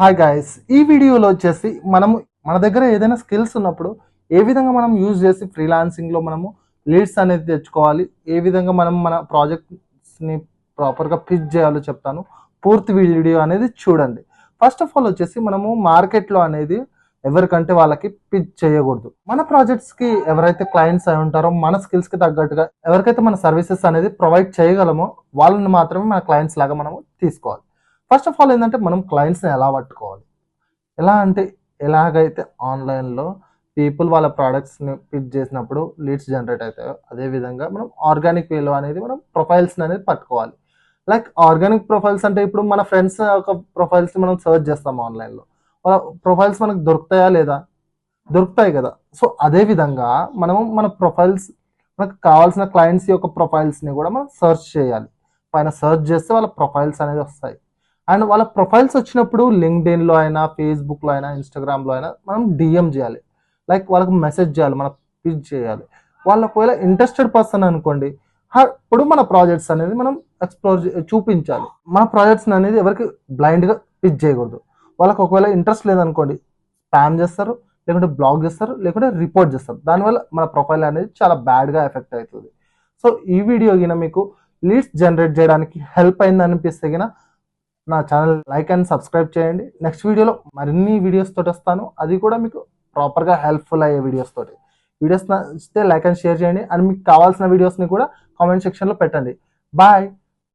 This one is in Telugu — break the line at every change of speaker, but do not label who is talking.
హాయ్ గైస్, ఈ వీడియోలో వచ్చేసి మనము మన దగ్గర ఏదైనా స్కిల్స్ ఉన్నప్పుడు ఏ విధంగా మనం యూజ్ చేసి ఫ్రీలాన్సింగ్లో మనము లీడ్స్ అనేది తెచ్చుకోవాలి, ఏ విధంగా మనం మన ప్రాజెక్ట్స్ని ప్రాపర్గా పిచ్ చేయాలో చెప్తాను. పూర్తి వీడియో అనేది చూడండి. ఫస్ట్ ఆఫ్ ఆల్ వచ్చేసి మనము మార్కెట్లో అనేది ఎవరికంటే వాళ్ళకి పిచ్ చేయకూడదు. మన ప్రాజెక్ట్స్కి ఎవరైతే క్లయింట్స్ అయి ఉంటారో మన స్కిల్స్కి తగ్గట్టుగా ఎవరికైతే మన సర్వీసెస్ అనేది ప్రొవైడ్ చేయగలమో వాళ్ళని మాత్రమే మన క్లయింట్స్ లాగా మనము తీసుకోవాలి. ఫస్ట్ ఆఫ్ ఆల్ ఏంటంటే మనం క్లయింట్స్ని ఎలా పట్టుకోవాలి, ఎలా అంటే ఎలాగైతే ఆన్లైన్లో పీపుల్ వాళ్ళ ప్రోడక్ట్స్ని పిచ్ చేసినప్పుడు లీడ్స్ జనరేట్ అవుతాయో అదేవిధంగా మనం ఆర్గానిక్ వేలో అనేది మనం ప్రొఫైల్స్ని అనేది పట్టుకోవాలి. లైక్ ఆర్గానిక్ ప్రొఫైల్స్ అంటే ఇప్పుడు మన ఫ్రెండ్స్ యొక్క ప్రొఫైల్స్ని మనం సర్చ్ చేస్తాం ఆన్లైన్లో, వాళ్ళ ప్రొఫైల్స్ మనకు దొరుకుతాయా లేదా? దొరుకుతాయి కదా. సో అదేవిధంగా మనము మన ప్రొఫైల్స్ మనకు కావాల్సిన క్లయింట్స్ యొక్క ప్రొఫైల్స్ని కూడా మనం సర్చ్ చేయాలి. పైన సర్చ్ చేస్తే వాళ్ళ ప్రొఫైల్స్ అనేది వస్తాయి. అండ్ వాళ్ళ ప్రొఫైల్స్ వచ్చినప్పుడు లింక్డ్ఇన్లో అయినా, ఫేస్బుక్లో అయినా, ఇన్స్టాగ్రామ్లో అయినా మనం డిఎం చేయాలి. లైక్ వాళ్ళకి మెసేజ్ చేయాలి, మనం పిచ్ చేయాలి. వాళ్ళు ఒకవేళ ఇంట్రెస్టెడ్ పర్సన్ అనుకోండి, ఇప్పుడు మన ప్రాజెక్ట్స్ అనేది మనం ఎక్స్ప్లోర్ చూపించాలి. మన ప్రాజెక్ట్స్ అనేది ఎవరికి బ్లైండ్గా పిచ్ చేయకూడదు. వాళ్ళకి ఒకవేళ ఇంట్రెస్ట్ లేదనుకోండి, స్పామ్ చేస్తారు, లేకుంటే బ్లాక్ చేస్తారు, లేకుంటే రిపోర్ట్ చేస్తారు. దానివల్ల మన ప్రొఫైల్ అనేది చాలా బ్యాడ్గా ఎఫెక్ట్ అవుతుంది. సో ఈ వీడియో గిన మీకు లీడ్స్ జనరేట్ చేయడానికి హెల్ప్ అయింది అనిపిస్తే గిన నా ఛానల్ లైక్ అండ్ సబ్స్క్రైబ్ చేయండి. నెక్స్ట్ వీడియోలో మరిన్ని వీడియోస్ తోటి వస్తాను, అది కూడా మీకు ప్రాపర్గా హెల్ప్ఫుల్ అయ్యే వీడియోస్ తోటి. వీడియోస్ నచ్చితే లైక్ అండ్ షేర్ చేయండి. అండ్ మీకు కావాల్సిన వీడియోస్ని కూడా కామెంట్ సెక్షన్లో పెట్టండి. బాయ్.